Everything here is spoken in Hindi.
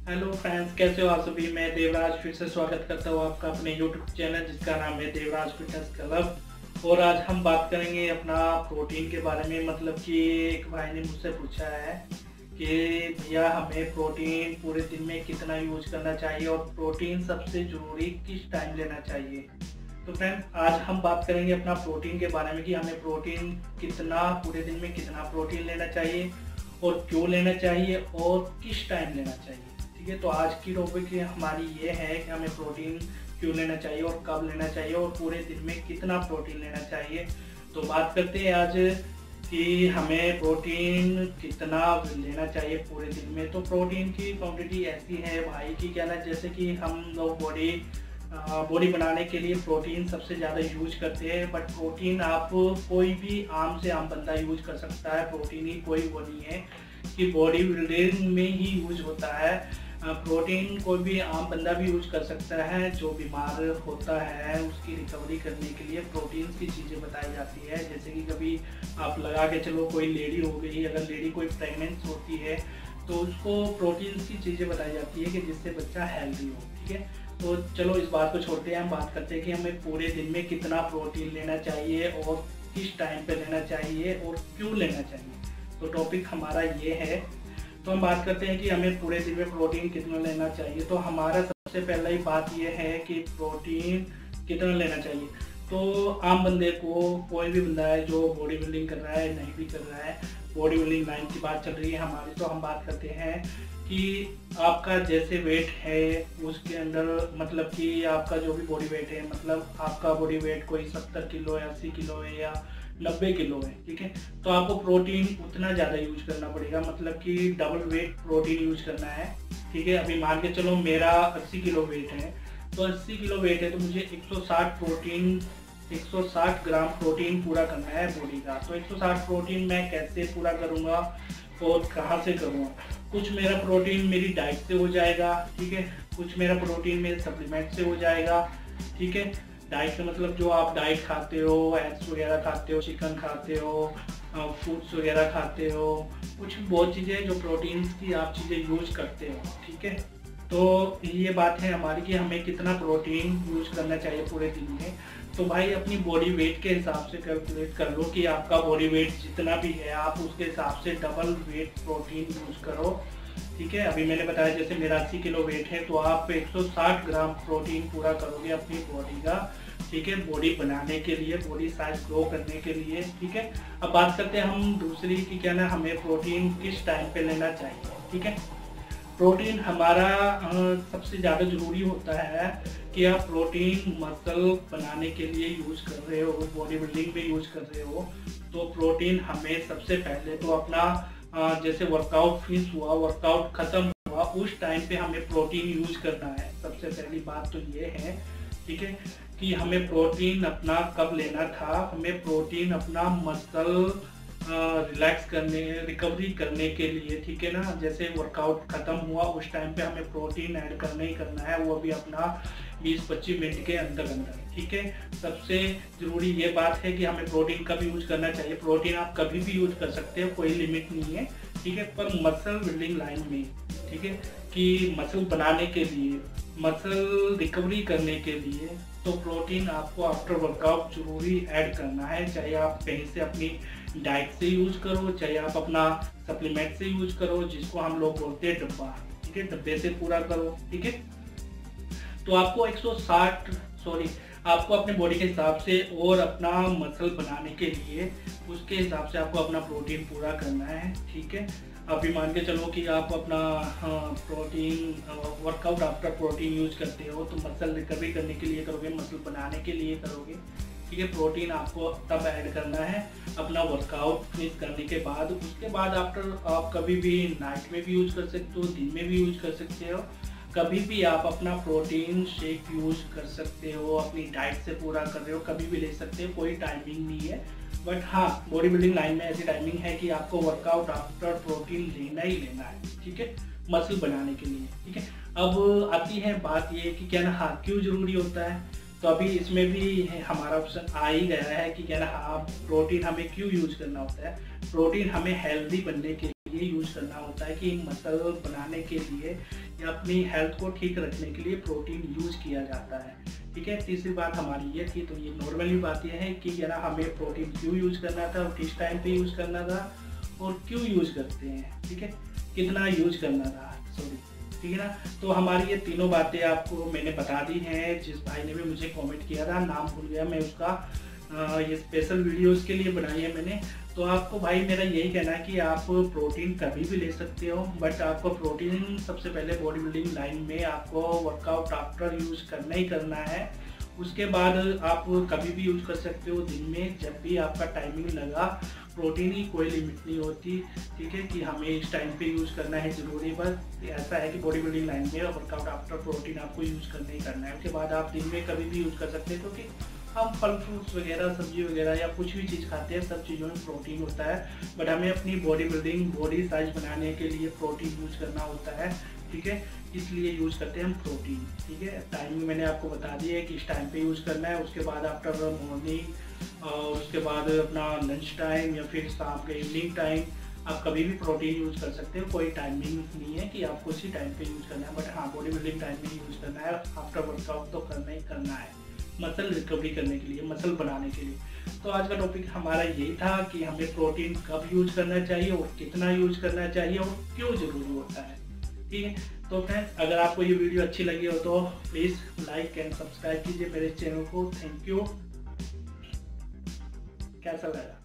हेलो फ्रेंड्स, कैसे हो आप सभी। मैं देवराज फिर से स्वागत करता हूँ आपका अपने यूट्यूब चैनल जिसका नाम है देवराज फिटनेस क्लब। और आज हम बात करेंगे अपना प्रोटीन के बारे में। मतलब कि एक भाई ने मुझसे पूछा है कि भैया हमें प्रोटीन पूरे दिन में कितना यूज करना चाहिए और प्रोटीन सबसे ज़रूरी किस टाइम लेना चाहिए। तो फ्रेंड्स, आज हम बात करेंगे अपना प्रोटीन के बारे में कि हमें प्रोटीन कितना पूरे दिन में कितना प्रोटीन लेना चाहिए और क्यों लेना चाहिए और किस टाइम लेना चाहिए। ठीक है, तो आज की टॉपिक हमारी ये है कि हमें प्रोटीन क्यों लेना चाहिए और कब लेना चाहिए और पूरे दिन में कितना प्रोटीन लेना चाहिए। तो बात करते हैं आज कि हमें प्रोटीन कितना लेना चाहिए पूरे दिन में। तो प्रोटीन की क्वांटिटी ऐसी है भाई कि क्या ना, जैसे कि हम लोग बॉडी बनाने के लिए प्रोटीन सबसे ज़्यादा यूज करते हैं। बट प्रोटीन आप कोई भी आम से आम बंदा यूज कर सकता है। प्रोटीन ही कोई वो नहीं है कि बॉडी बिल्डिंग में ही यूज होता है। प्रोटीन कोई भी आम बंदा भी यूज कर सकता है। जो बीमार होता है उसकी रिकवरी करने के लिए प्रोटीन की चीज़ें बताई जाती है। जैसे कि कभी आप लगा के चलो, कोई लेडी हो गई, अगर लेडी कोई प्रेगनेंट होती है तो उसको प्रोटीन की चीज़ें बताई जाती है कि जिससे बच्चा हेल्दी हो। ठीक है, तो चलो इस बात को छोड़ते हैं, हम बात करते हैं कि हमें पूरे दिन में कितना प्रोटीन लेना चाहिए और किस टाइम पे लेना चाहिए और क्यों लेना चाहिए। तो टॉपिक हमारा ये है। तो हम बात करते हैं कि हमें पूरे दिन में प्रोटीन कितना लेना चाहिए। तो हमारा सबसे पहला ही बात ये है कि प्रोटीन कितना लेना चाहिए। तो आम बंदे को, कोई भी बंदा है जो बॉडी बिल्डिंग कर रहा है, नहीं भी कर रहा है, बॉडी बिल्डिंग लाइन की बात चल रही है हमारी, तो हम बात करते हैं कि आपका जैसे वेट है उसके अंदर, मतलब कि आपका जो भी बॉडी वेट है, मतलब आपका बॉडी वेट कोई 70 किलो है, 80 किलो है या 90 किलो है। ठीक है, तो आपको प्रोटीन उतना ज़्यादा यूज करना पड़ेगा, मतलब कि डबल वेट प्रोटीन यूज करना है। ठीक है, अभी मान के चलो मेरा 80 किलो वेट है, तो 80 किलो वेट है तो मुझे 160 ग्राम प्रोटीन पूरा करना है बॉडी का। तो 160 प्रोटीन मैं कैसे पूरा करूँगा और कहाँ से करूँगा। कुछ मेरा प्रोटीन मेरी डाइट से हो जाएगा। ठीक है, कुछ मेरा प्रोटीन मेरे सप्लीमेंट से हो जाएगा। ठीक है, डाइट का मतलब जो आप डाइट खाते हो, एग्स वगैरह खाते हो, चिकन खाते हो, फ्रूट्स वगैरह खाते हो, कुछ बहुत चीज़ें जो प्रोटीन्स की आप चीज़ें यूज करते हो। ठीक है, तो ये बात है हमारी कि हमें कितना प्रोटीन यूज करना चाहिए पूरे दिन में। तो भाई अपनी बॉडी वेट के हिसाब से कैलकुलेट कर लो कि आपका बॉडी वेट जितना भी है आप उसके हिसाब से डबल वेट प्रोटीन यूज करो। ठीक है, अभी मैंने बताया जैसे मेरा 80 किलो वेट है तो आप 160 ग्राम प्रोटीन पूरा करोगे अपनी बॉडी का। ठीक है, बॉडी बनाने के लिए, बॉडी साइज ग्रो करने के लिए। ठीक है, अब बात करते हैं हम दूसरी की क्या ना, हमें प्रोटीन किस टाइम पे लेना चाहिए। ठीक है, प्रोटीन हमारा सबसे ज़्यादा ज़रूरी होता है कि आप प्रोटीन मसल बनाने के लिए यूज कर रहे हो, बॉडी बिल्डिंग में यूज कर रहे हो। तो प्रोटीन हमें सबसे पहले तो अपना जैसे वर्कआउट फिनिश हुआ, वर्कआउट खत्म हुआ, उस टाइम पे हमें प्रोटीन यूज करना है। सबसे पहली बात तो ये है, ठीक है, कि हमें प्रोटीन अपना कब लेना था। हमें प्रोटीन अपना मसल रिलैक्स करने, रिकवरी करने के लिए। ठीक है ना, जैसे वर्कआउट खत्म हुआ उस टाइम पे हमें प्रोटीन ऐड करना ही करना है, वो भी अपना 20-25 मिनट के अंदर अंदर। ठीक है, सबसे ज़रूरी ये बात है कि हमें प्रोटीन कब यूज करना चाहिए। प्रोटीन आप कभी भी यूज कर सकते हो, कोई लिमिट नहीं है। ठीक है, पर मसल बिल्डिंग लाइन में, ठीक है, कि मसल बनाने के लिए, मसल रिकवरी करने के लिए तो प्रोटीन आपको आफ्टर वर्कआउट जरूरी ऐड करना है। चाहे आप कहीं से अपनी डाइट से यूज करो, चाहे आप अपना सप्लीमेंट से यूज करो, जिसको हम लोग बोलते हैं डब्बा। ठीक है, डब्बे से पूरा करो। ठीक है, तो आपको 160 सॉरी आपको अपने बॉडी के हिसाब से और अपना मसल बनाने के लिए उसके हिसाब से आपको अपना प्रोटीन पूरा करना है। ठीक है, अभी मान के चलो कि आप अपना protein workout after protein use करते हो तो मसल रिकवरी करने के लिए करोगे, मसल बनाने के लिए करोगे। ठीक है, प्रोटीन आपको तब ऐड करना है अपना वर्कआउट फिनिश करने के बाद। उसके बाद आफ्टर आप कभी भी नाइट में भी यूज कर सकते हो, दिन में भी यूज कर सकते हो, कभी भी आप अपना प्रोटीन शेक यूज कर सकते हो। अपनी डाइट से पूरा कर रहे हो कभी भी ले सकते हो, कोई टाइमिंग नहीं है। बट हाँ, बॉडी बिल्डिंग लाइन में ऐसी टाइमिंग है कि आपको वर्कआउट आफ्टर प्रोटीन लेना ही लेना है। ठीक है, मसल बनाने के लिए। ठीक है, अब आती है बात ये कि क्या ना, हाँ क्यों जरूरी होता है। तो अभी इसमें भी हमारा ऑप्शन आ ही गया है कि क्या ना, हाँ प्रोटीन हमें क्यों यूज करना होता है। प्रोटीन हमें हेल्दी बनने के लिए यूज करना होता है कि मसल बनाने के लिए या अपनी हेल्थ को ठीक रखने के लिए प्रोटीन यूज किया जाता है। ठीक है, तीसरी बात हमारी ये थी, तो ये नॉर्मली बात यह है कि यार हमें प्रोटीन क्यों यूज करना था और किस टाइम पे यूज करना था और क्यों यूज करते हैं। ठीक है, कितना यूज करना था, सॉरी, ठीक है ना। तो हमारी ये तीनों बातें आपको मैंने बता दी हैं। जिस भाई ने भी मुझे कमेंट किया था, नाम भूल गया मैं उसका, ये स्पेशल वीडियो उसके लिए बनाई है मैंने। तो आपको भाई मेरा यही कहना है कि आप प्रोटीन कभी भी ले सकते हो, बट आपको प्रोटीन सबसे पहले बॉडी बिल्डिंग लाइन में आपको वर्कआउट आफ्टर यूज करना ही करना है। उसके बाद आप कभी भी यूज कर सकते हो, दिन में जब भी आपका टाइमिंग लगा। प्रोटीन की कोई लिमिट नहीं होती, ठीक है, कि हमें इस टाइम पे यूज़ करना है ज़रूरी। बस ऐसा है कि बॉडी बिल्डिंग लाइन में वर्कआउट आफ्टर प्रोटीन आपको यूज़ करना ही करना है। उसके बाद आप दिन में कभी भी यूज़ कर सकते हैं, क्योंकि हम फल फ्रूट्स वगैरह, सब्जी वगैरह या कुछ भी चीज़ खाते हैं, सब चीज़ों में प्रोटीन होता है। बट हमें अपनी बॉडी बिल्डिंग, बॉडी साइज बनाने के लिए प्रोटीन यूज करना होता है। ठीक है, इसलिए यूज़ करते हैं हम प्रोटीन। ठीक है, टाइमिंग मैंने आपको बता दी है कि इस टाइम पे यूज़ करना है। उसके बाद आफ्टर मॉर्निंग और उसके बाद अपना लंच टाइम या फिर शाम के इवनिंग टाइम आप कभी भी प्रोटीन यूज़ कर सकते हो। कोई टाइमिंग नहीं है कि आपको इसी टाइम पे यूज़ करना है, बट हाँ बॉडी बिल्डिंग टाइम में यूज़ करना है। आफ्टर वर्कआउट तो करना ही करना है, मसल रिकवरी करने के लिए, मसल बनाने के लिए। तो आज का टॉपिक हमारा यही था कि हमें प्रोटीन कब यूज करना चाहिए और कितना यूज करना चाहिए और क्यों जरूरी होता है। ठीक है, तो फ्रेंड्स अगर आपको ये वीडियो अच्छी लगी हो तो प्लीज़ लाइक एंड सब्सक्राइब कीजिए मेरे चैनल को। Thank you. कैसा लगा?